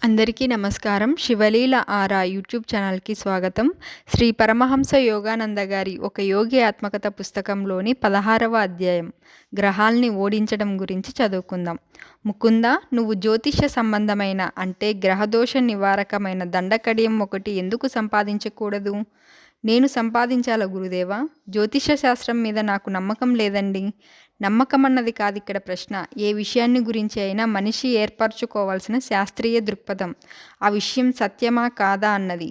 అందరికీ నమస్కారం. 'శివలీల ఆరా' యూట్యూబ్ ఛానల్‌కి స్వాగతం. శ్రీ పరమహంస యోగానంద గారి ఒక యోగి ఆత్మకథ పుస్తకంలోని 16వ అధ్యాయం 'గ్రహాల్ని ఓడించడం' గురించి చదువుకుందాం. ముకుందా, నువ్వు జ్యోతిష్య సంబంధమైన అంటే గ్రహదోష నివారకమైన దండకడియం ఒకటి ఎందుకు సంపాదించకూడదు? నేను సంపాదించాలా గురుదేవా? జ్యోతిష్య శాస్త్రం మీద నాకు నమ్మకం లేదండి. నమ్మకమన్నది కాదిక్కడ ప్రశ్న. ఏ విషయాన్ని గురించి అయినా మనిషి ఏర్పరచుకోవాల్సిన శాస్త్రీయ దృక్పథం. ఆ విషయం సత్యమా కాదా అన్నది.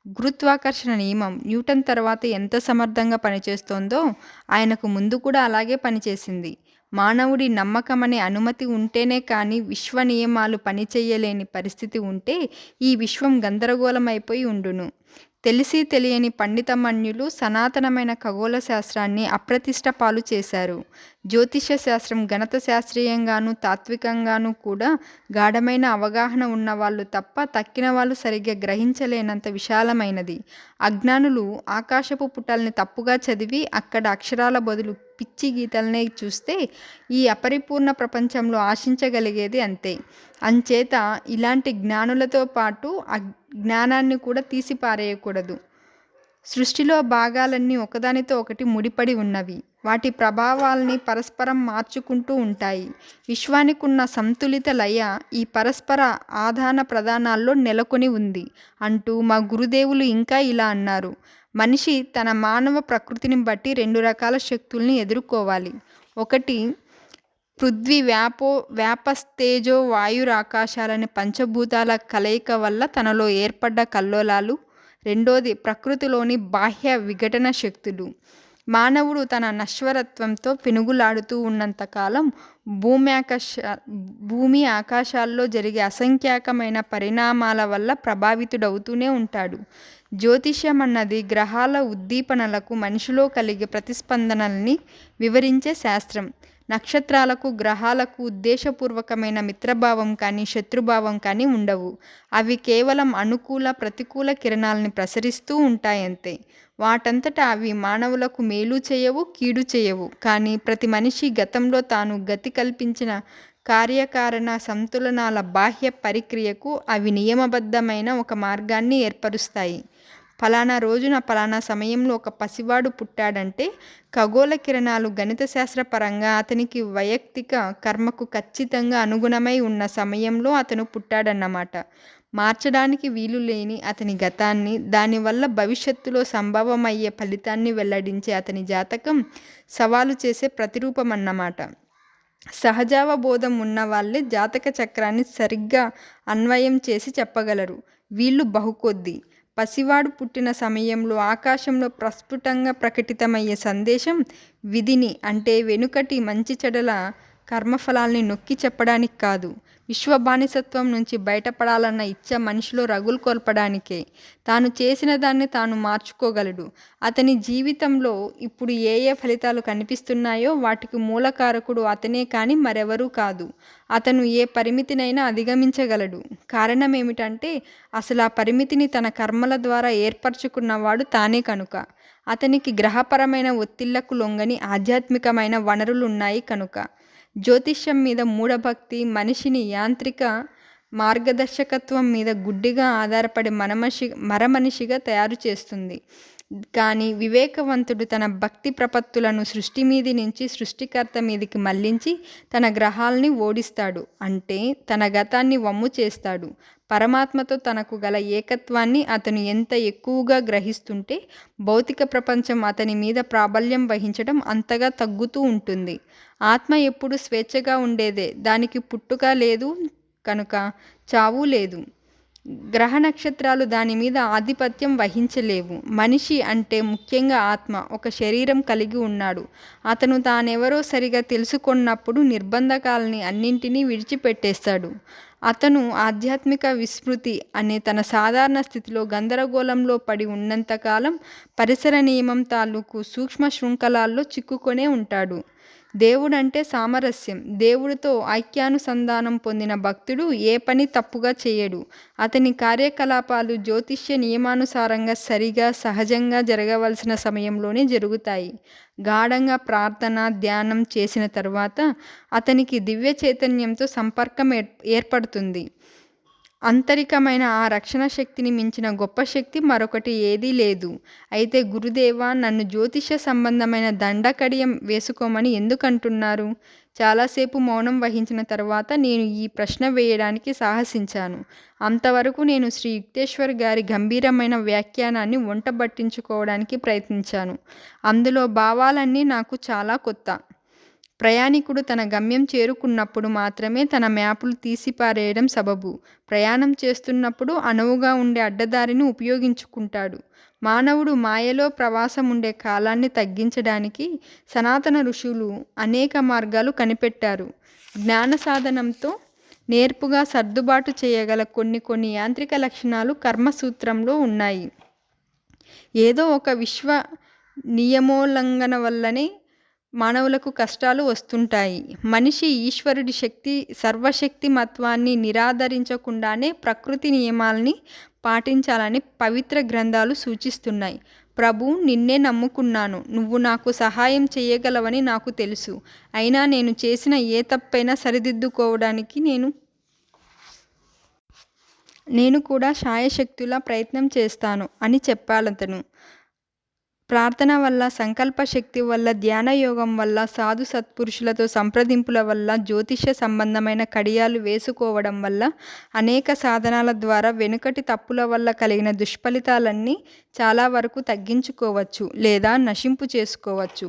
గురుత్వాకర్షణ నియమం న్యూటన్ తర్వాత ఎంత సమర్థంగా పనిచేస్తోందో ఆయనకు ముందు కూడా అలాగే పనిచేసింది. మానవుడి నమ్మకమనే అనుమతి ఉంటేనే కానీ విశ్వ నియమాలు పనిచెయ్యలేని పరిస్థితి ఉంటే ఈ విశ్వం గందరగోళమైపోయి ఉండును. తెలిసి తెలియని పండితమన్యులు సనాతనమైన ఖగోళ శాస్త్రాన్ని అప్రతిష్ట పాలు చేశారు. జ్యోతిష్య శాస్త్రం గణిత శాస్త్రీయంగానూ తాత్వికంగానూ కూడా గాఢమైన అవగాహన ఉన్నవాళ్ళు తప్ప తక్కిన వాళ్ళు సరిగ్గా గ్రహించలేనంత విశాలమైనది. అజ్ఞానులు ఆకాశపు పుటల్ని తప్పుగా చదివి అక్కడ అక్షరాల బదులు పిచ్చి గీతలనే చూస్తే ఈ అపరిపూర్ణ ప్రపంచంలో ఆశించగలిగేది అంతే. అంచేత ఇలాంటి జ్ఞానులతో పాటు అజ్ఞానాన్ని కూడా తీసిపారేయకూడదు. సృష్టిలో భాగాలన్నీ ఒకదానితో ఒకటి ముడిపడి ఉన్నవి. వాటి ప్రభావాల్ని పరస్పరం మార్చుకుంటూ ఉంటాయి. విశ్వానికున్న సంతులిత లయ ఈ పరస్పర ఆదాన ప్రదానాల్లో నెలకొని ఉంది అంటూ మా గురుదేవులు ఇంకా ఇలా అన్నారు. మనిషి తన మానవ ప్రకృతిని బట్టి 2 రకాల శక్తుల్ని ఎదుర్కోవాలి. ఒకటి పృథ్వీ వ్యాపస్తేజో వాయురాకాశాలనే పంచభూతాల కలయిక వల్ల తనలో ఏర్పడ్డ కల్లోలాలు. రెండోది ప్రకృతిలోని బాహ్య విఘటన శక్తులు. మానవుడు తన నశ్వరత్వంతో పెనుగులాడుతూ ఉన్నంతకాలం భూమి ఆకాశాల్లో జరిగే అసంఖ్యాకమైన పరిణామాల వల్ల ప్రభావితుడవుతూనే ఉంటాడు. జ్యోతిష్యం అన్నది గ్రహాల ఉద్దీపనలకు మనిషిలో కలిగే ప్రతిస్పందనల్ని వివరించే శాస్త్రం. నక్షత్రాలకు గ్రహాలకు ఉద్దేశపూర్వకమైన మిత్రభావం కానీ శత్రుభావం కానీ ఉండవు. అవి కేవలం అనుకూల ప్రతికూల కిరణాలని ప్రసరిస్తూ ఉంటాయంతే. వాటంతటా అవి మానవులకు మేలు చేయవు, కీడు చేయవు. కానీ ప్రతి మనిషి గతంలో తాను గతి కల్పించిన కార్యకారణ సంతులనాల బాహ్య పరిక్రియకు అవి నియమబద్ధమైన ఒక మార్గాన్ని ఏర్పరుస్తాయి. ఫలానా రోజున ఫలానా సమయంలో ఒక పసివాడు పుట్టాడంటే ఖగోళ కిరణాలు గణిత శాస్త్రపరంగా అతనికి వైయక్తిక కర్మకు ఖచ్చితంగా అనుగుణమై ఉన్న సమయంలో అతను పుట్టాడన్నమాట. మార్చడానికి వీలు లేని అతని గతాన్ని, దానివల్ల భవిష్యత్తులో సంభవమయ్యే ఫలితాన్ని వెల్లడించే అతని జాతకం సవాలు చేసే ప్రతిరూపమన్నమాట. సహజావబోధం ఉన్నవాళ్ళే జాతక చక్రాన్ని సరిగ్గా అన్వయం చేసి చెప్పగలరు. వీళ్ళు బహుకొద్ది. పసివాడు పుట్టిన సమయంలో ఆకాశంలో ప్రస్ఫుటంగా ప్రకటితమయ్యే సందేశం విధిని అంటే వెనుకటి మంచి చెడల కర్మఫలాల్ని నొక్కి చెప్పడానికి కాదు. విశ్వ బానిసత్వం నుంచి బయటపడాలన్న ఇచ్చ మనిషిలో రగులు కొల్పడానికే. తాను చేసిన దాన్ని తాను మార్చుకోగలడు. అతని జీవితంలో ఇప్పుడు ఏ ఏ ఫలితాలు కనిపిస్తున్నాయో వాటికి మూలకారకుడు అతనే కానీ మరెవరూ కాదు. అతను ఏ పరిమితినైనా అధిగమించగలడు. కారణం ఏమిటంటే అసలు ఆ పరిమితిని తన కర్మల ద్వారా ఏర్పరచుకున్నవాడు తానే కనుక. అతనికి గ్రహపరమైన ఒత్తిళ్లకు లొంగని ఆధ్యాత్మికమైన వనరులున్నాయి కనుక. జ్యోతిష్యం మీద మూఢభక్తి మనిషిని యాంత్రిక మార్గదర్శకత్వం మీద గుడ్డిగా ఆధారపడి మరమనిషిగా తయారు చేస్తుంది. కానీ వివేకవంతుడు తన భక్తి ప్రపత్తులను సృష్టి మీది నుంచి సృష్టికర్త మీదికి మళ్లించి తన గ్రహాల్ని ఓడిస్తాడు. అంటే తన గతాన్ని వమ్ము చేస్తాడు. పరమాత్మతో తనకు గల ఏకత్వాన్ని అతను ఎంత ఎక్కువగా గ్రహిస్తుంటే భౌతిక ప్రపంచం అతని మీద ప్రాబల్యం వహించడం అంతగా తగ్గుతూ ఉంటుంది. ఆత్మ ఎప్పుడు స్వేచ్ఛగా ఉండేదే. దానికి పుట్టుక లేదు కనుక చావు లేదు. గ్రహ నక్షత్రాలు దాని మీద ఆధిపత్యం వహించలేవు. మనిషి అంటే ముఖ్యంగా ఆత్మ ఒక శరీరం కలిగి ఉన్నాడు. అతను తానెవరో సరిగా తెలుసుకొన్నప్పుడు నిర్బంధకాలని అన్నింటినీ విడిచిపెట్టేస్తాడు. అతను ఆధ్యాత్మిక విస్మృతి అనే తన సాధారణ స్థితిలో గందరగోళంలో పడి ఉన్నంతకాలం పరిసర నియమం తాలూకు సూక్ష్మ శృంఖలాల్లో చిక్కుకొనే ఉంటాడు. దేవుడంటే సామరస్యం. దేవుడితో ఐక్యానుసంధానం పొందిన భక్తుడు ఏ పని తప్పుగా చేయడు. అతని కార్యకలాపాలు జ్యోతిష్య నియమానుసారంగా సరిగా సహజంగా జరగవలసిన సమయంలోనే జరుగుతాయి. గాఢంగా ప్రార్థన ధ్యానం చేసిన తరువాత అతనికి దివ్య చైతన్యంతో సంపర్కం ఏర్పడుతుంది. ఆంతరికమైన ఆ రక్షణ శక్తిని మించిన గొప్ప శక్తి మరొకటి ఏదీ లేదు. అయితే గురుదేవా, నన్ను జ్యోతిష సంబంధమైన దండకడియం వేసుకోమని ఎందుకంటున్నారు? చాలాసేపు మౌనం వహించిన తరువాత నేను ఈ ప్రశ్న వేయడానికి సాహసించాను. అంతవరకు నేను శ్రీ యుక్తేశ్వర్ గారి గంభీరమైన వ్యాఖ్యానాన్ని వంటబట్టించుకోవడానికి ప్రయత్నించాను. అందులో భావాలన్నీ నాకు చాలా కొత్త. ప్రయాణికుడు తన గమ్యం చేరుకున్నప్పుడు మాత్రమే తన మ్యాపులు తీసిపారేయడం సబబు. ప్రయాణం చేస్తున్నప్పుడు అనువుగా ఉండే అడ్డదారిని ఉపయోగించుకుంటాడు. మానవుడు మాయలో ప్రవాసముండే కాలాన్ని తగ్గించడానికి సనాతన ఋషులు అనేక మార్గాలు కనిపెట్టారు. జ్ఞాన సాధనంతో నేర్పుగా సర్దుబాటు చేయగల కొన్ని యాంత్రిక లక్షణాలు కర్మసూత్రంలో ఉన్నాయి. ఏదో ఒక విశ్వ నియమోల్లంఘన వల్లనే మానవులకు కష్టాలు వస్తుంటాయి. మనిషి ఈశ్వరుడి సర్వశక్తిమత్వాన్ని నిరాదరించకుండానే ప్రకృతి నియమాల్ని పాటించాలని పవిత్ర గ్రంథాలు సూచిస్తున్నాయి. ప్రభూ, నిన్నే నమ్ముకున్నాను. నువ్వు నాకు సహాయం చేయగలవని నాకు తెలుసు. అయినా నేను చేసిన ఏ తప్పైనా సరిదిద్దుకోవడానికి నేను కూడా శాయశక్తులా ప్రయత్నం చేస్తాను అని చెప్పాడతను. ప్రార్థన వల్ల, సంకల్ప శక్తి వల్ల, ధ్యానయోగం వల్ల, సాధు సత్పురుషులతో సంప్రదింపుల వల్ల, జ్యోతిష సంబంధమైన కడియాలు వేసుకోవడం వల్ల, అనేక సాధనాల ద్వారా వెనుకటి తప్పుల వల్ల కలిగిన దుష్ఫలితాలన్నీ చాలా వరకు తగ్గించుకోవచ్చు లేదా నశింపు చేసుకోవచ్చు.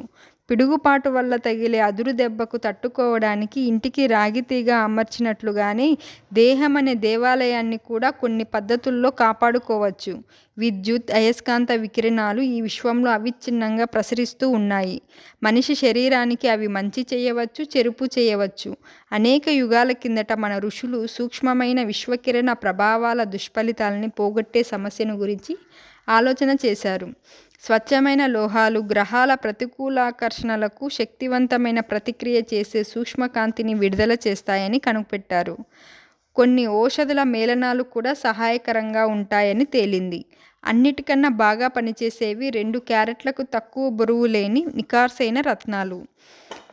పిడుగుపాటు వల్ల తగిలే అదురు దెబ్బకు తట్టుకోవడానికి ఇంటికి రాగితీగ అమర్చినట్లుగానే దేహం అనే దేవాలయాన్ని కూడా కొన్ని పద్ధతుల్లో కాపాడుకోవచ్చు. విద్యుత్, అయస్కాంత వికిరణాలు ఈ విశ్వంలో అవిచ్ఛిన్నంగా ప్రసరిస్తూ ఉన్నాయి. మనిషి శరీరానికి అవి మంచి చేయవచ్చు, చెరుపు చేయవచ్చు. అనేక యుగాల కిందట మన ఋషులు సూక్ష్మమైన విశ్వకిరణ ప్రభావాల దుష్ఫలితాలని పోగొట్టే సమస్యను గురించి ఆలోచన చేశారు. స్వచ్ఛమైన లోహాలు గ్రహాల ప్రతికూలాకర్షణలకు శక్తివంతమైన ప్రతిక్రియ చేసే సూక్ష్మకాంతిని విడుదల చేస్తాయని కనిపెట్టారు. కొన్ని ఔషధుల మేళనాలు కూడా సహాయకరంగా ఉంటాయని తేలింది. అన్నిటికన్నా బాగా పనిచేసేవి 2 క్యారెట్లకు తక్కువ బరువు లేని నికార్సైన రత్నాలు.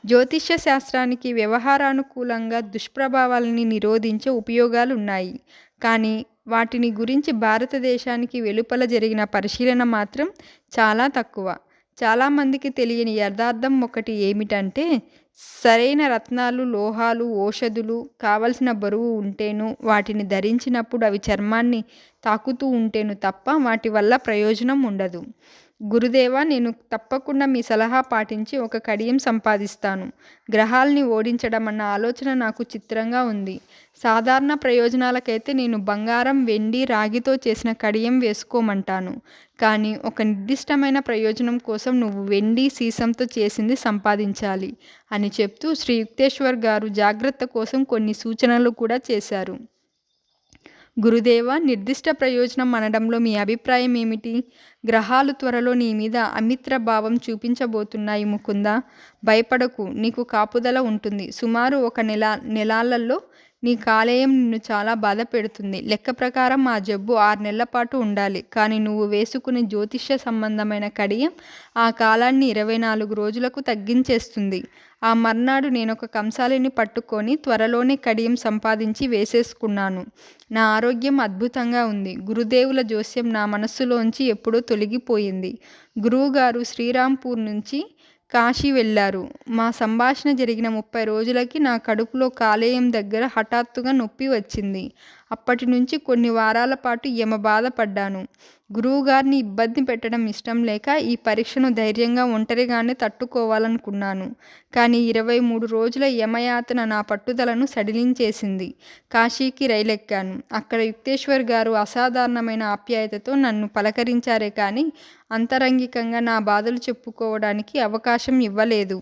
జ్యోతిష్య శాస్త్రానికి వ్యవహారానుకూలంగా దుష్ప్రభావాలని నిరోధించే ఉపయోగాలున్నాయి. కానీ వాటిని గురించి భారతదేశానికి వెలుపల జరిగిన పరిశీలన మాత్రం చాలా తక్కువ. చాలామందికి తెలియని యథార్థం ఒకటి ఏమిటంటే, సరైన రత్నాలు, లోహాలు, ఔషధులు కావలసిన బరువు ఉంటేను, వాటిని ధరించినప్పుడు అవి చర్మాన్ని తాకుతూ ఉంటేను తప్ప వాటి వల్ల ప్రయోజనం ఉండదు. గురుదేవా, నేను తప్పకుండా మీ సలహా పాటించి ఒక కడియం సంపాదిస్తాను. గ్రహాల్ని ఓడించడం అన్న ఆలోచన నాకు చిత్రంగా ఉంది. సాధారణ ప్రయోజనాలకైతే నేను బంగారం, వెండి, రాగితో చేసిన కడియం వేసుకోమంటాను. కానీ ఒక నిర్దిష్టమైన ప్రయోజనం కోసం నువ్వు వెండి, సీసంతో చేసింది సంపాదించాలి అని చెప్తూ శ్రీ యుక్తేశ్వర్ గారు జాగ్రత్త కోసం కొన్ని సూచనలు కూడా చేశారు. గురుదేవా, నిర్దిష్ట ప్రయోజనం అనడంలో మీ అభిప్రాయం ఏమిటి? గ్రహాలు త్వరలో నీ మీద అమిత్ర భావం చూపించబోతున్నాయి ముకుందా. భయపడకు, నీకు కాపుదల ఉంటుంది. సుమారు 1 నెలలలో నీ కాలేయం నిన్ను చాలా బాధ పెడుతుంది. లెక్క ప్రకారం ఆ జబ్బు 6 నెలల పాటు ఉండాలి. కానీ నువ్వు వేసుకునే జ్యోతిష్య సంబంధమైన కడియం ఆ కాలాన్ని 24 రోజులకు తగ్గించేస్తుంది. ఆ మర్నాడు నేనొక కంసాలిని పట్టుకొని త్వరలోనే కడియం సంపాదించి వేసేసుకున్నాను. నా ఆరోగ్యం అద్భుతంగా ఉంది. గురుదేవుల జోస్యం నా మనస్సులోంచి ఎప్పుడో తొలగిపోయింది. గురువుగారు శ్రీరాంపూర్ నుంచి కాశీ వెళ్ళారు. మా సంభాషణ జరిగిన 30 రోజులకి నా కడుపులో కాలేయం దగ్గర హఠాత్తుగా నొప్పి వచ్చింది. అప్పటి నుంచి కొన్ని వారాల పాటు యమబాధపడ్డాను. గురువుగారిని ఇబ్బంది పెట్టడం ఇష్టం లేక ఈ పరీక్షను ధైర్యంగా ఒంటరిగానే తట్టుకోవాలనుకున్నాను. కానీ 23 రోజుల యమయాతన నా పట్టుదలను సడిలించేసింది. కాశీకి రైలెక్కాను. అక్కడ యుక్తేశ్వర్ గారు అసాధారణమైన ఆప్యాయతతో నన్ను పలకరించారే కానీ అంతరంగికంగా నా బాధలు చెప్పుకోవడానికి అవకాశం ఇవ్వలేదు.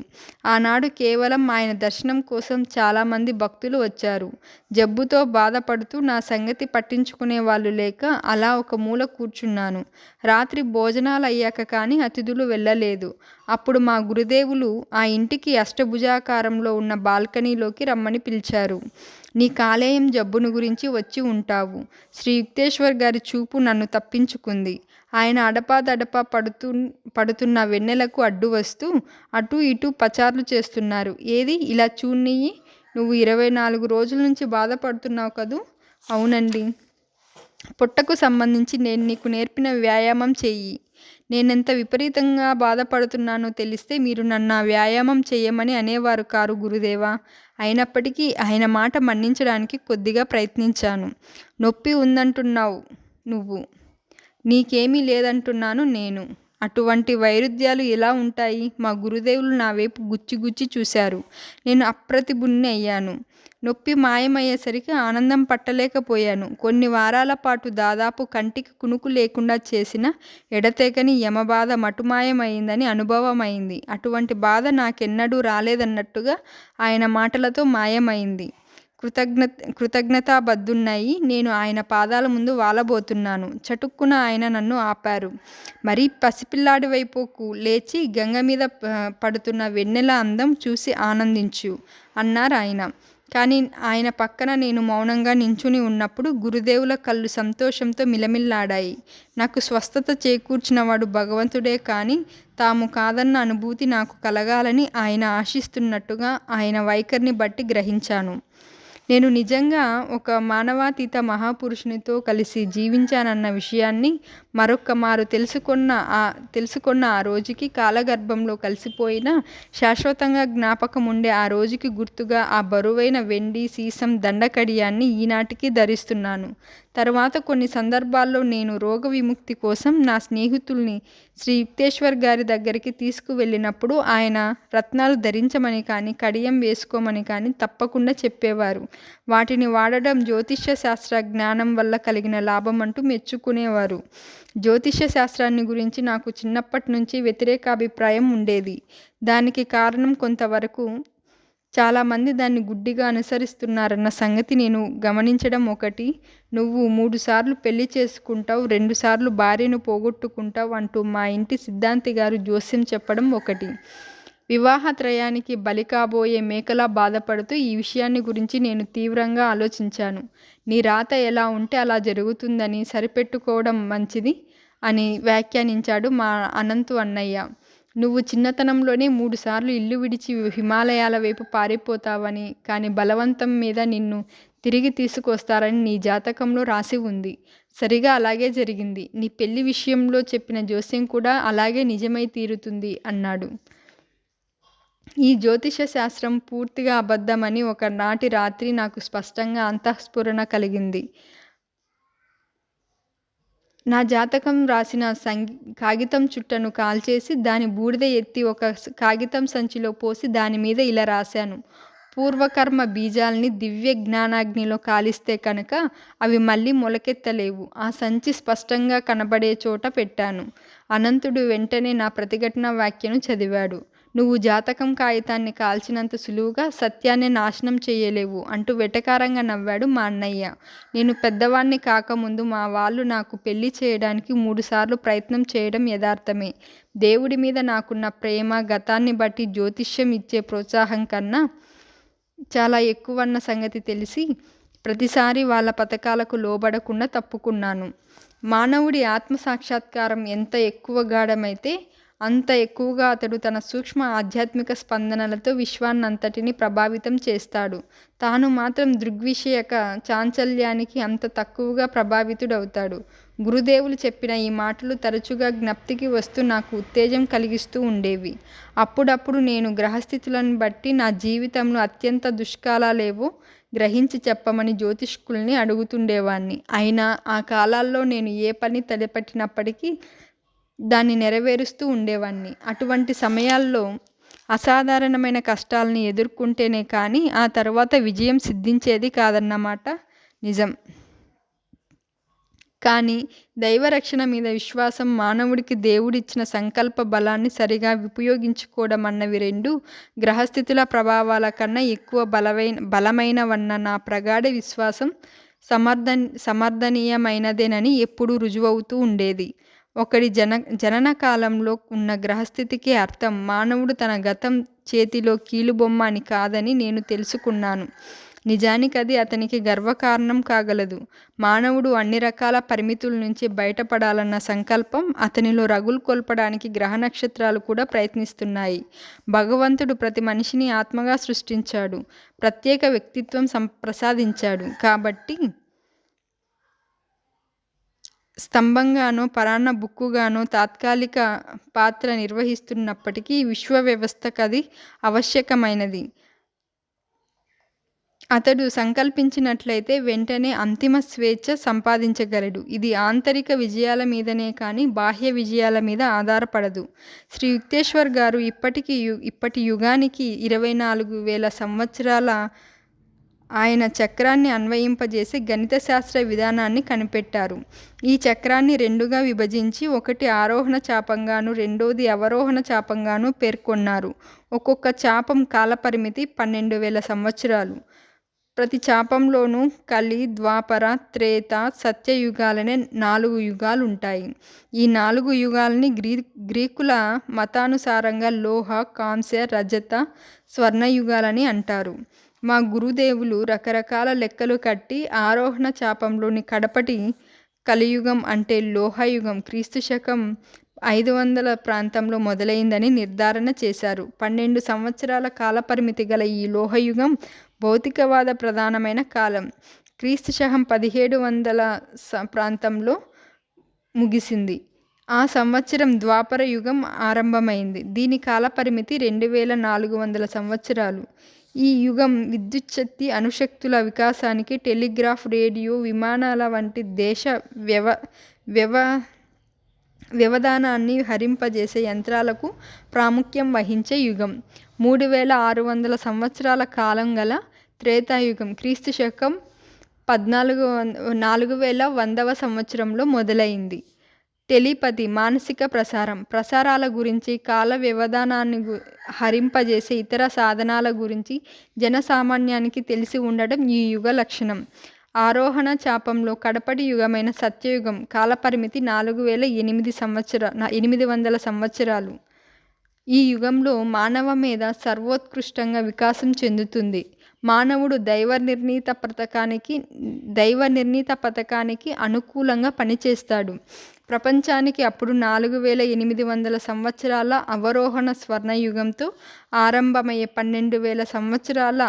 ఆనాడు కేవలం ఆయన దర్శనం కోసం చాలామంది భక్తులు వచ్చారు. జబ్బుతో బాధపడుతూ నా సంగతి పట్టించుకునే వాళ్ళు లేక అలా ఒక మూల కూర్చున్నాను. రాత్రి భోజనాలు అయ్యాక కానీ అతిథులు వెళ్ళలేదు. అప్పుడు మా గురుదేవులు ఆ ఇంటికి అష్టభుజాకారంలో ఉన్న బాల్కనీలోకి రమ్మని పిలిచారు. నీ కాలేయం జబ్బును గురించి వచ్చి ఉంటావు. శ్రీ యుక్తేశ్వర్ గారి చూపు నన్ను తప్పించుకుంది. ఆయన అడపాదడపా పడుతున్న వెన్నెలకు అడ్డు వస్తూ అటూ ఇటూ పచార్లు చేస్తున్నారు. ఏది ఇలా చూడ్నియ్యి, నువ్వు 24 రోజుల నుంచి బాధపడుతున్నావు కదూ. అవునండి. పొట్టకు సంబంధించి నేను నీకు నేర్పిన వ్యాయామం చెయ్యి. నేనెంత విపరీతంగా బాధపడుతున్నానో తెలిస్తే మీరు నన్నా వ్యాయామం చెయ్యమని అనేవారు కారు గురుదేవా! అయినప్పటికీ ఆయన మాట మన్నించడానికి కొద్దిగా ప్రయత్నించాను. నొప్పి ఉందంటున్నావు నువ్వు. నీకేమీ లేదంటున్నాను నేను. అటువంటి వైరుధ్యాలు ఎలా ఉంటాయి? మా గురుదేవులు నా వైపు గుచ్చి గుచ్చి చూశారు. నేను అప్రతిభుణ్ణి అయ్యాను. నొప్పి మాయమయ్యేసరికి ఆనందం పట్టలేకపోయాను. కొన్ని వారాల పాటు దాదాపు కంటికి కునుకు లేకుండా చేసిన ఎడతెగని యమబాధ మటుమాయమైందని అనుభవమైంది. అటువంటి బాధ నాకెన్నడూ రాలేదన్నట్టుగా ఆయన మాటలతో మాయమైంది. కృతజ్ఞతాబద్ధున్నయి నేను ఆయన పాదాల ముందు వాలబోతున్నాను. చటుక్కున ఆయన నన్ను ఆపారు. మరీ పసిపిల్లాడి వైపుకు లేచి గంగ మీద పడుతున్న వెన్నెల అందం చూసి ఆనందించు అన్నారాయన. కానీ ఆయన పక్కన నేను మౌనంగా నించుని ఉన్నప్పుడు గురుదేవుల కళ్ళు సంతోషంతో మిలమిల్లాడాయి. నాకు స్వస్థత చేకూర్చినవాడు భగవంతుడే కానీ తాము కాదన్న అనుభూతి నాకు కలగాలని ఆయన ఆశిస్తున్నట్టుగా ఆయన వైఖరిని బట్టి గ్రహించాను. నేను నిజంగా ఒక మానవాతీత మహాపురుషునితో కలిసి జీవించానన్న విషయాన్ని మరొక్కమారు తెలుసుకున్న ఆ రోజుకి కాలగర్భంలో కలిసిపోయిన శాశ్వతంగా జ్ఞాపకం ఉండే ఆ రోజుకి గుర్తుగా ఆ బరువైన వెండి సీసం దండకడియాన్ని ఈనాటికి ధరిస్తున్నాను. తర్వాత కొన్ని సందర్భాల్లో నేను రోగ విముక్తి కోసం నా స్నేహితుల్ని శ్రీ యుక్తేశ్వర్ గారి దగ్గరికి తీసుకువెళ్ళినప్పుడు ఆయన రత్నాలు ధరించమని కానీ కడియం వేసుకోమని కానీ తప్పకుండా చెప్పేవారు. వాటిని వాడడం జ్యోతిష్య శాస్త్ర జ్ఞానం వల్ల కలిగిన లాభం అంటూ మెచ్చుకునేవారు. జ్యోతిష్య శాస్త్రాన్ని గురించి నాకు చిన్నప్పటి నుంచి వ్యతిరేకాభిప్రాయం ఉండేది. దానికి కారణం కొంతవరకు చాలామంది దాన్ని గుడ్డిగా అనుసరిస్తున్నారన్న సంగతి నేను గమనించడం ఒకటి. నువ్వు 3 సార్లు పెళ్లి చేసుకుంటావు, 2 సార్లు భార్యను పోగొట్టుకుంటావు అంటూ మా ఇంటి సిద్ధాంతి గారు జోస్యం చెప్పడం ఒకటి. వివాహత్రయానికి బలి కాబోయే మేకలా బాధపడుతూ ఈ విషయాన్ని గురించి నేను తీవ్రంగా ఆలోచించాను. నీ రాత ఎలా ఉంటే అలా జరుగుతుందని సరిపెట్టుకోవడం మంచిది అని వ్యాఖ్యానించాడు మా అనంతు అన్నయ్య. నువ్వు చిన్నతనంలోనే 3 సార్లు ఇల్లు విడిచి హిమాలయాల వైపు పారిపోతావని, కానీ బలవంతం మీద నిన్ను తిరిగి తీసుకొస్తారని నీ జాతకంలో రాసి ఉంది. సరిగా అలాగే జరిగింది. నీ పెళ్లి విషయంలో చెప్పిన జోస్యం కూడా అలాగే నిజమై తీరుతుంది అన్నాడు. ఈ జ్యోతిష శాస్త్రం పూర్తిగా అబద్ధమని ఒకనాటి రాత్రి నాకు స్పష్టంగా అంతఃస్ఫురణ కలిగింది. నా జాతకం రాసిన కాగితం చుట్టను కాల్చేసి దాని బూడిద ఎత్తి ఒక కాగితం సంచిలో పోసి దాని మీద ఇలా రాశాను. పూర్వకర్మ బీజాల్ని దివ్య జ్ఞానాగ్నిలో కాలిస్తే కనుక అవి మళ్ళీ మొలకెత్తలేవు. ఆ సంచి స్పష్టంగా కనబడే చోట పెట్టాను. అనంతుడు వెంటనే నా ప్రతిఘటన వ్యాఖ్యను చదివాడు. నువ్వు జాతకం కాగితాన్ని కాల్చినంత సులువుగా సత్యాన్ని నాశనం చేయలేవు అంటూ వెటకారంగా నవ్వాడు మా అన్నయ్య. నేను పెద్దవాణ్ణి కాకముందు మా వాళ్ళు నాకు పెళ్లి చేయడానికి 3 సార్లు ప్రయత్నం చేయడం యథార్థమే. దేవుడి మీద నాకున్న ప్రేమ గతాన్ని బట్టి జ్యోతిష్యం ఇచ్చే ప్రోత్సాహం కన్నా చాలా ఎక్కువన్న సంగతి తెలిసి ప్రతిసారి వాళ్ళ పథకాలకు లోబడకుండా తప్పుకున్నాను. మానవుడి ఆత్మసాక్షాత్కారం ఎంత ఎక్కువ గాఢమైతే అంత ఎక్కువగా అతడు తన సూక్ష్మ ఆధ్యాత్మిక స్పందనలతో విశ్వాన్నంతటిని ప్రభావితం చేస్తాడు. తాను మాత్రం దృగ్విషయక చాంచల్యానికి అంత తక్కువగా ప్రభావితుడవుతాడు. గురుదేవులు చెప్పిన ఈ మాటలు తరచుగా జ్ఞప్తికి వస్తూ నాకు ఉత్తేజం కలిగిస్తూ ఉండేవి. అప్పుడప్పుడు నేను గ్రహస్థితులను బట్టి నా జీవితంలో అత్యంత దుష్కాలాలేవో గ్రహించి చెప్పమని జ్యోతిష్కుల్ని అడుగుతుండేవాణ్ణి. అయినా ఆ కాలాల్లో నేను ఏ పని తలపెట్టినప్పటికీ దాన్ని నెరవేరుస్తూ ఉండేవాణ్ణి. అటువంటి సమయాల్లో అసాధారణమైన కష్టాలని ఎదుర్కొంటేనే కానీ ఆ తర్వాత విజయం సిద్ధించేది కాదన్నమాట నిజం. కానీ దైవరక్షణ మీద విశ్వాసం, మానవుడికి దేవుడిచ్చిన సంకల్ప బలాన్ని సరిగా ఉపయోగించుకోవడం అన్నవి రెండూ గ్రహస్థితుల ప్రభావాల కన్నా ఎక్కువ బలమైనవన్న నా ప్రగాఢ విశ్వాసం సమర్థనీయమైనదేనని ఎప్పుడూ రుజువవుతూ ఉండేది. ఒకడి జనన కాలంలో ఉన్న గ్రహస్థితికి అర్థం మానవుడు తన గతం చేతిలో కీలుబొమ్మ అని కాదని నేను తెలుసుకున్నాను. నిజానికి అది అతనికి గర్వకారణం కాగలదు. మానవుడు అన్ని రకాల పరిమితుల నుంచి బయటపడాలన్న సంకల్పం అతనిలో రగులు కొల్పడానికి గ్రహ నక్షత్రాలు కూడా ప్రయత్నిస్తున్నాయి. భగవంతుడు ప్రతి మనిషిని ఆత్మగా సృష్టించాడు. ప్రత్యేక వ్యక్తిత్వం ప్రసాదించాడు. కాబట్టి స్తంభంగానో పరాన్న బుక్కుగానో తాత్కాలిక పాత్ర నిర్వహిస్తున్నప్పటికీ విశ్వ వ్యవస్థకది ఆవశ్యకమైనది. అతడు సంకల్పించినట్లయితే వెంటనే అంతిమ స్వేచ్ఛ సంపాదించగలడు. ఇది ఆంతరిక విజయాల మీదనే కానీ బాహ్య విజయాల మీద ఆధారపడదు. శ్రీ యుక్తేశ్వర్ గారు ఇప్పటి యుగానికి 24,000 సంవత్సరాల ఆయన చక్రాన్ని అన్వయింపజేసి గణిత శాస్త్ర విధానాన్ని కనిపెట్టారు. ఈ చక్రాన్ని రెండుగా విభజించి ఒకటి ఆరోహణ చాపంగాను రెండోది అవరోహణ చాపంగాను పేర్కొన్నారు. ఒక్కొక్క చాపం కాలపరిమితి 12,000 సంవత్సరాలు. ప్రతి చాపంలోనూ కలి, ద్వాపర, త్రేత, సత్యయుగాలనే 4 యుగాలుంటాయి. ఈ 4 యుగాల్ని గ్రీకుల మతానుసారంగా లోహ, కాంస్య, రజత, స్వర్ణయుగాలని అంటారు. మా గురుదేవులు రకరకాల లెక్కలు కట్టి ఆరోహణ చాపంలోని కడపటి కలియుగం అంటే లోహయుగం క్రీస్తుశకం 500 ప్రాంతంలో మొదలైందని నిర్ధారణ చేశారు. 12 సంవత్సరాల కాలపరిమితి గల ఈ లోహయుగం భౌతికవాద ప్రధానమైన కాలం. క్రీస్తుశకం 1700 ప్రాంతంలో ముగిసింది. ఆ సంవత్సరం ద్వాపర యుగం ఆరంభమైంది. దీని కాలపరిమితి 2400 సంవత్సరాలు. ఈ యుగం విద్యుచ్ఛక్తి, అణుశక్తుల వికాసానికి, టెలిగ్రాఫ్, రేడియో, విమానాల వంటి దేశ వ్యవధానాన్ని హరింపజేసే యంత్రాలకు ప్రాముఖ్యం వహించే యుగం. 3600 సంవత్సరాల కాలం గల త్రేతాయుగం క్రీస్తుశకం 4100వ సంవత్సరంలో మొదలైంది. టెలిపతి మానసిక ప్రసారాల గురించి, కాల వ్యవధానాన్ని హరింపజేసే ఇతర సాధనాల గురించి జనసామాన్యానికి తెలిసి ఉండడం ఈ యుగ లక్షణం. ఆరోహణ చాపంలో కడపటి యుగమైన సత్యయుగం కాలపరిమితి 4800 సంవత్సరాలు. ఈ యుగంలో మానవ మేధ సర్వోత్కృష్టంగా వికాసం చెందుతుంది. మానవుడు దైవనిర్ణీత పథకానికి అనుకూలంగా పనిచేస్తాడు. ప్రపంచానికి అప్పుడు 4800 సంవత్సరాల అవరోహణ స్వర్ణయుగంతో ఆరంభమయ్యే 12,000 సంవత్సరాల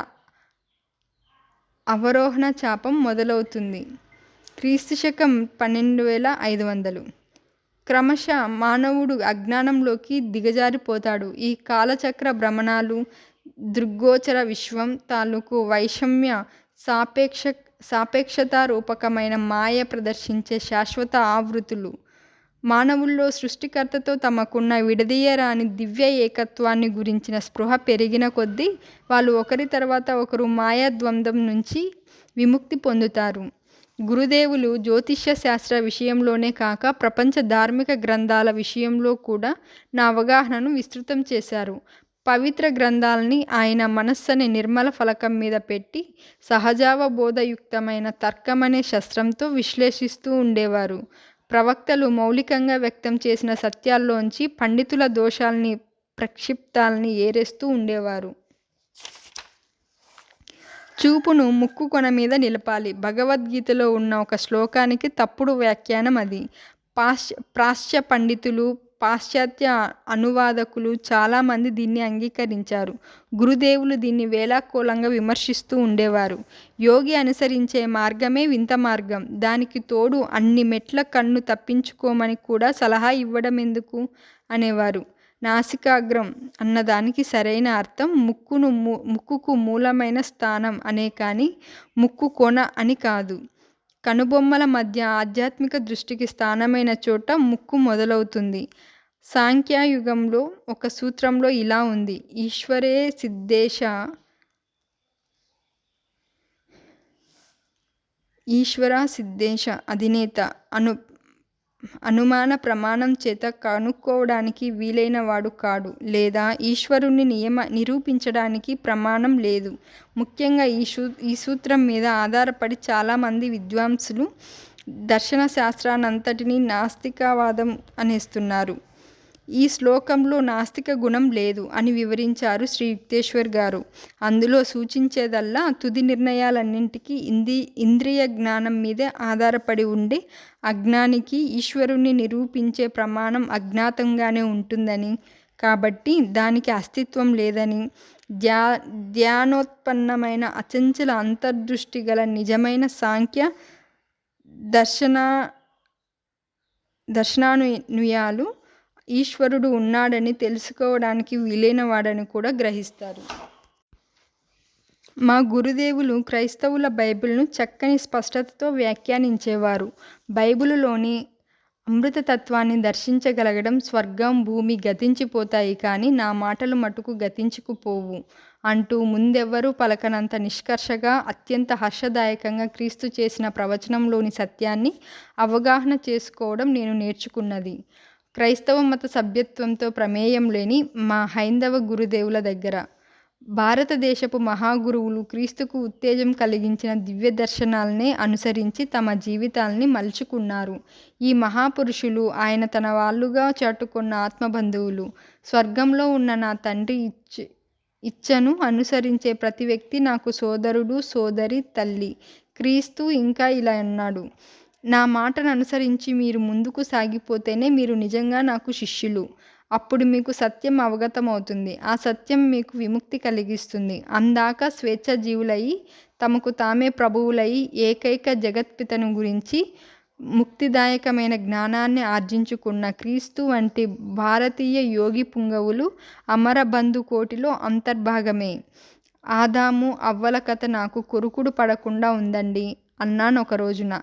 అవరోహణ చాపం మొదలవుతుంది. క్రీస్తుశకం 12,500. క్రమశః మానవుడు అజ్ఞానంలోకి దిగజారిపోతాడు. ఈ కాలచక్ర భ్రమణాలు, దృగ్గోచర విశ్వం తాలూకు వైషమ్య సాపేక్షతారూపకమైన మాయ ప్రదర్శించే శాశ్వత ఆవృత్తులు మానవుల్లో సృష్టికర్తతో తమకున్న విడదీయరాని దివ్య ఏకత్వాన్ని గురించిన స్పృహ పెరిగిన కొద్దీ వాళ్ళు ఒకరి తర్వాత ఒకరు మాయాద్వంద్వం నుంచి విముక్తి పొందుతారు. గురుదేవులు జ్యోతిష్య శాస్త్ర విషయంలోనే కాక ప్రపంచ ధార్మిక గ్రంథాల విషయంలో కూడా నా అవగాహనను విస్తృతం చేశారు. పవిత్ర గ్రంథాలని ఆయన మనస్సనే నిర్మల ఫలకం మీద పెట్టి సహజావబోధయుక్తమైన తర్కమనే శస్త్రంతో విశ్లేషిస్తూ ఉండేవారు. ప్రవక్తలు మౌలికంగా వ్యక్తం చేసిన సత్యాల్లోంచి పండితుల దోషాల్ని, ప్రక్షిప్తాల్ని ఏరేస్తూ ఉండేవారు. చూపును ముక్కు కొన మీద నిలపాలి. భగవద్గీతలో ఉన్న ఒక శ్లోకానికి తప్పుడు వ్యాఖ్యానం అది. ప్రాచ్య పండితులు, పాశ్చాత్య అనువాదకులు చాలామంది దీన్ని అంగీకరించారు. గురుదేవులు దీన్ని వేళాకోళంగా విమర్శిస్తూ ఉండేవారు. యోగి అనుసరించే మార్గమే వింత మార్గం, దానికి తోడు అన్ని మెట్ల కన్ను తప్పించుకోమని కూడా సలహా ఇవ్వడం ఎందుకు అనేవారు. నాసికాగ్రం అన్నదానికి సరైన అర్థం ముక్కుకు మూలమైన స్థానం అనే కానీ ముక్కు కొన అని కాదు. కనుబొమ్మల మధ్య ఆధ్యాత్మిక దృష్టికి స్థానమైన చోట ముక్కు మొదలవుతుంది. సాంఖ్యయుగంలో ఒక సూత్రంలో ఇలా ఉంది: ఈశ్వరే సిద్ధేశ అధినేత అనుమాన ప్రమాణం చేత కనుక్కోవడానికి వీలైన వాడు కాడు, లేదా ఈశ్వరుణ్ణి నిరూపించడానికి ప్రమాణం లేదు. ముఖ్యంగా ఈ సూత్రం మీద ఆధారపడి చాలామంది విద్వాంసులు దర్శన శాస్త్రాన్నంతటినీ నాస్తికవాదం అనేస్తున్నారు. ఈ శ్లోకంలో నాస్తిక గుణం లేదు అని వివరించారు శ్రీ యుక్తేశ్వర్ గారు. అందులో సూచించేదల్లా తుది నిర్ణయాలన్నింటికీ ఇంద్రియ జ్ఞానం మీదే ఆధారపడి ఉండే అజ్ఞానికి ఈశ్వరుణ్ణి నిరూపించే ప్రమాణం అజ్ఞాతంగానే ఉంటుందని, కాబట్టి దానికి అస్తిత్వం లేదని, ధ్యానోత్పన్నమైన అచంచల అంతర్దృష్టి గల నిజమైన సాంఖ్య దర్శనాన్వయాలు ఈశ్వరుడు ఉన్నాడని తెలుసుకోవడానికి వీలైన వాడని కూడా గ్రహిస్తారు. మా గురుదేవులు క్రైస్తవుల బైబిల్ను చక్కని స్పష్టతతో వ్యాఖ్యానించేవారు. బైబిలులోని అమృతతత్వాన్ని దర్శించగలగడం స్వర్గం భూమి గతించిపోతాయి కానీ నా మాటలు మటుకు గతించుకుపోవు అంటూ ముందెవ్వరూ పలకనంత నిష్కర్షగా అత్యంత హర్షదాయకంగా క్రీస్తు చేసిన ప్రవచనంలోని సత్యాన్ని అవగాహన చేసుకోవడం నేను నేర్చుకున్నది క్రైస్తవ మత సభ్యత్వంతో ప్రమేయం లేని మా హైందవ గురుదేవుల దగ్గర. భారతదేశపు మహాగురువులు క్రీస్తుకు ఉత్తేజం కలిగించిన దివ్య దర్శనాలనే అనుసరించి తమ జీవితాల్ని మలుచుకున్నారు. ఈ మహాపురుషులు ఆయన తన వాళ్ళుగా చాటుకున్న ఆత్మబంధువులు. స్వర్గంలో ఉన్న నా తండ్రి ఇచ్చను అనుసరించే ప్రతి వ్యక్తి నాకు సోదరుడు, సోదరి, తల్లి. క్రీస్తు ఇంకా ఇలా అన్నాడు, నా మాటను అనుసరించి మీరు ముందుకు సాగిపోతేనే మీరు నిజంగా నాకు శిష్యులు. అప్పుడు మీకు సత్యం అవగతమవుతుంది. ఆ సత్యం మీకు విముక్తి కలిగిస్తుంది. అందాక స్వేచ్ఛాజీవులయి తమకు తామే ప్రభువులయి ఏకైక జగత్పితను గురించి ముక్తిదాయకమైన జ్ఞానాన్ని ఆర్జించుకున్న క్రీస్తు వంటి భారతీయ యోగి పుంగవులు అమరబంధు కోటిలో అంతర్భాగమే. ఆదాము అవ్వల కథ నాకు కొరుకుడు పడకుండా ఉందండి అన్నాను ఒక రోజున.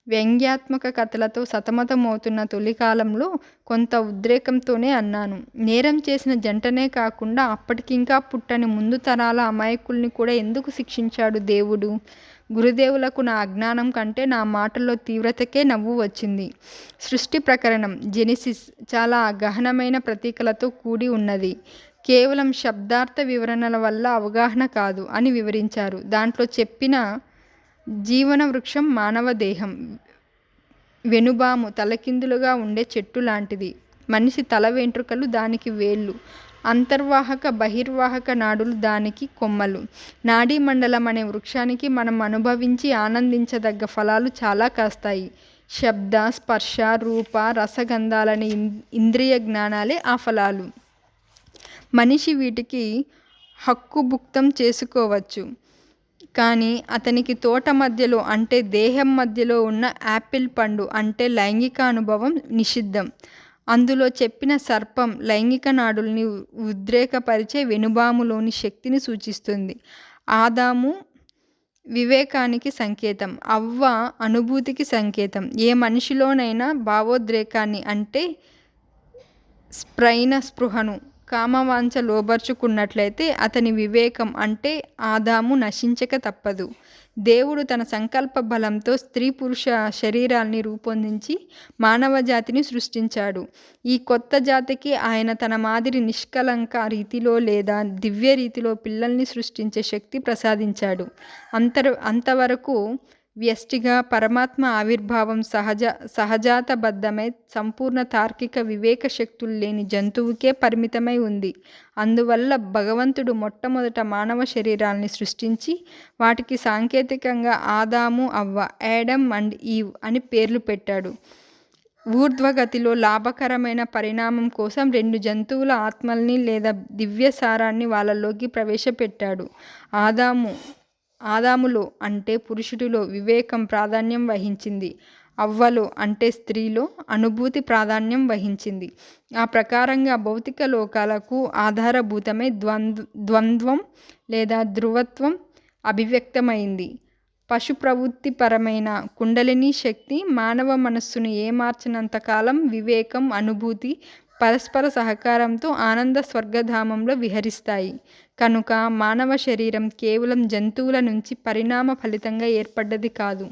వ్యంగ్యాత్మక కథలతో సతమతమవుతున్న తొలికాలంలో కొంత ఉద్రేకంతోనే అన్నాను. నేరం చేసిన జంటనే కాకుండా అప్పటికింకా పుట్టని ముందు తరాల అమాయకుల్ని కూడా ఎందుకు శిక్షించాడు దేవుడు? గురుదేవులకు నా అజ్ఞానం కంటే నా మాటల్లో తీవ్రతకే నవ్వు వచ్చింది. సృష్టి ప్రకరణం జెనిసిస్ చాలా గహనమైన ప్రతీకలతో కూడి ఉన్నది. కేవలం శబ్దార్థ వివరణల వల్ల అవగాహన కాదు అని వివరించారు. దాంట్లో చెప్పిన జీవన వృక్షం మానవ దేహం. వెనుబాము తలకిందులుగా ఉండే చెట్టు లాంటిది. మనిషి తల వెంట్రుకలు దానికి వేళ్ళు. అంతర్వాహక బహిర్వాహక నాడులు దానికి కొమ్మలు. నాడీ మండలం అనే వృక్షానికి మనం అనుభవించి ఆనందించదగ్గ ఫలాలు చాలా కాస్తాయి. శబ్ద, స్పర్శ, రూప, రసగంధాలనే ఇంద్రియ జ్ఞానాలే ఆ ఫలాలు. మనిషి వీటికి హక్కుభుక్తం చేసుకోవచ్చు. కానీ అతనికి తోట మధ్యలో అంటే దేహం మధ్యలో ఉన్న యాపిల్ పండు అంటే లైంగిక అనుభవం నిషిద్ధం. అందులో చెప్పిన సర్పం లైంగిక నాడుల్ని ఉద్రేకపరిచే వెనుబాములోని శక్తిని సూచిస్తుంది. ఆదాము వివేకానికి సంకేతం, అవ్వ అనుభూతికి సంకేతం. ఏ మనిషిలోనైనా భావోద్రేకాన్ని అంటే స్పృహను కామవాంఛ లోబర్చుకున్నట్లయితే అతని వివేకం అంటే ఆదాము నశించక తప్పదు. దేవుడు తన సంకల్ప బలంతో స్త్రీ పురుష శరీరాల్ని రూపొందించి మానవ జాతిని సృష్టించాడు. ఈ కొత్త జాతికి ఆయన తన మాదిరి నిష్కలంక రీతిలో లేదా దివ్య రీతిలో పిల్లల్ని సృష్టించే శక్తి ప్రసాదించాడు. అంతవరకు వ్యష్టిగా పరమాత్మ ఆవిర్భావం సహజాతబద్ధమై సంపూర్ణ తార్కిక వివేక శక్తులు లేని జంతువుకే పరిమితమై ఉంది. అందువల్ల భగవంతుడు మొట్టమొదట మానవ శరీరాల్ని సృష్టించి వాటికి సాంకేతికంగా ఆదాము అవ్వ, యాడమ్ అండ్ ఈవ్ అని పేర్లు పెట్టాడు. ఊర్ధ్వగతిలో లాభకరమైన పరిణామం కోసం 2 జంతువుల ఆత్మల్ని లేదా దివ్య సారాన్ని వాళ్ళలోకి ప్రవేశపెట్టాడు. ఆదాములో అంటే పురుషుడిలో వివేకం ప్రాధాన్యం వహించింది. అవ్వలో అంటే స్త్రీలో అనుభూతి ప్రాధాన్యం వహించింది. ఆ ప్రకారంగా భౌతిక లోకాలకు ఆధారభూతమై ద్వంద్వం లేదా ధ్రువత్వం అభివ్యక్తమైంది. పశుప్రవృత్తిపరమైన కుండలిని శక్తి మానవ మనస్సును ఏమార్చినంతకాలం వివేకం, అనుభూతి పరస్పర సహకారంతో ఆనంద స్వర్గధామంలో విహరిస్తాయి. కనుక మానవ శరీరం కేవలం జంతువుల నుంచి పరిణామ ఫలితంగా ఏర్పడ్డది కాదు,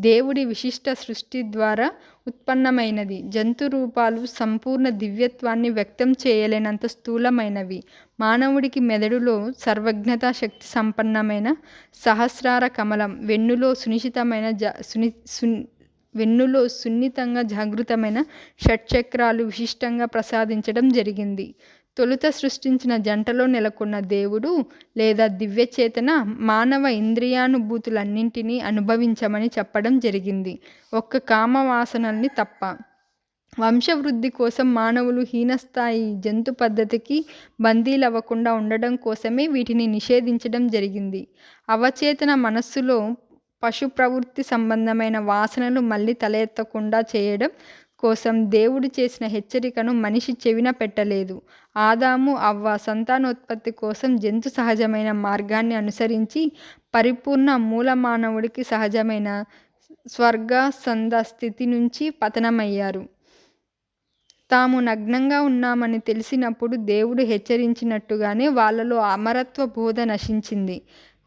దేవుడి విశిష్ట సృష్టి ద్వారా ఉత్పన్నమైనది. జంతు రూపాలు సంపూర్ణ దివ్యత్వాన్ని వ్యక్తం చేయలేనంత స్థూలమైనవి. మానవుడికి మెదడులో సర్వజ్ఞతా శక్తి సంపన్నమైన సహస్రార కమలం, వెన్నులో సున్నితంగా జాగృతమైన షట్చక్రాలు విశిష్టంగా ప్రసాదించడం జరిగింది. తొలుత సృష్టించిన జంటలో నెలకొన్న దేవుడు లేదా దివ్యచేతన మానవ ఇంద్రియానుభూతులన్నింటినీ అనుభవించమని చెప్పడం జరిగింది, ఒక్క కామవాసనల్ని తప్ప. వంశవృద్ధి కోసం మానవులు హీనస్థాయి జంతు పద్ధతికి బందీలవ్వకుండా ఉండడం కోసమే వీటిని నిషేధించడం జరిగింది. అవచేతన మనస్సులో పశు ప్రవృత్తి సంబంధమైన వాసనలు మళ్ళీ తలెత్తకుండా చేయడం కోసం దేవుడు చేసిన హెచ్చరికను మనిషి చెవిన పెట్టలేదు. ఆదాము, అవ్వ సంతానోత్పత్తి కోసం జంతు సహజమైన మార్గాన్ని అనుసరించి పరిపూర్ణ మూల మానవుడికి సహజమైన స్వర్గసంధ స్థితి నుంచి పతనమయ్యారు. తాము నగ్నంగా ఉన్నామని తెలిసినప్పుడు దేవుడు హెచ్చరించినట్టుగానే వాళ్ళలో అమరత్వ బోధ నశించింది.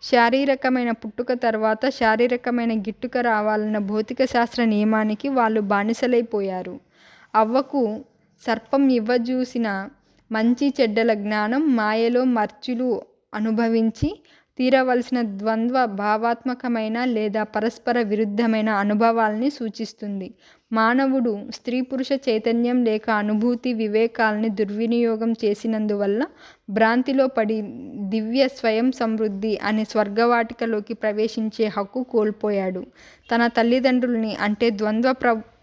శారీరకమైన పుట్టుక తర్వాత శారీరకమైన గిట్టుక రావాలన్న భౌతిక శాస్త్ర నియమానికి వాళ్ళు బానిసలైపోయారు. అవ్వకు సర్పం ఇవ్వజూసిన మంచి చెడ్డల జ్ఞానం మాయలో మర్చులు అనుభవించి తీరవలసిన ద్వంద్వ భావాత్మకమైన లేదా పరస్పర విరుద్ధమైన అనుభవాల్ని సూచిస్తుంది. మానవుడు స్త్రీ పురుష చైతన్యం లేక అనుభూతి వివేకాల్ని దుర్వినియోగం చేసినందువల్ల భ్రాంతిలో పడి దివ్య స్వయం సమృద్ధి అనే స్వర్గవాటికలోకి ప్రవేశించే హక్కు కోల్పోయాడు. తన తల్లిదండ్రుల్ని అంటే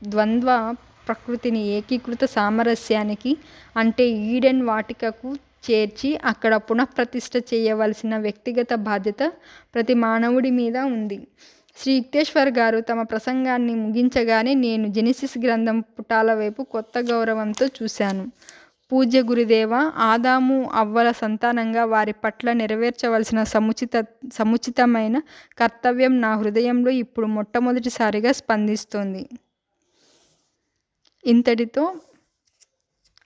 ద్వంద్వ ప్రకృతిని ఏకీకృత సామరస్యానికి అంటే ఈడెన్ వాటికకు చేర్చి అక్కడ పునఃప్రతిష్ఠ చేయవలసిన వ్యక్తిగత బాధ్యత ప్రతి మానవుడి మీద ఉంది. శ్రీ యుక్తేశ్వర్ గారు తమ ప్రసంగాన్ని ముగించగానే నేను జెనిసిస్ గ్రంథం పుటాల వైపు కొత్త గౌరవంతో చూశాను. పూజ్య గురుదేవ, ఆదాము అవ్వల సంతానంగా వారి పట్ల నెరవేర్చవలసిన సముచితమైన కర్తవ్యం నా హృదయంలో ఇప్పుడు మొట్టమొదటిసారిగా స్పందిస్తోంది. ఇంతటితో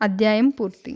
అధ్యాయం పూర్తి.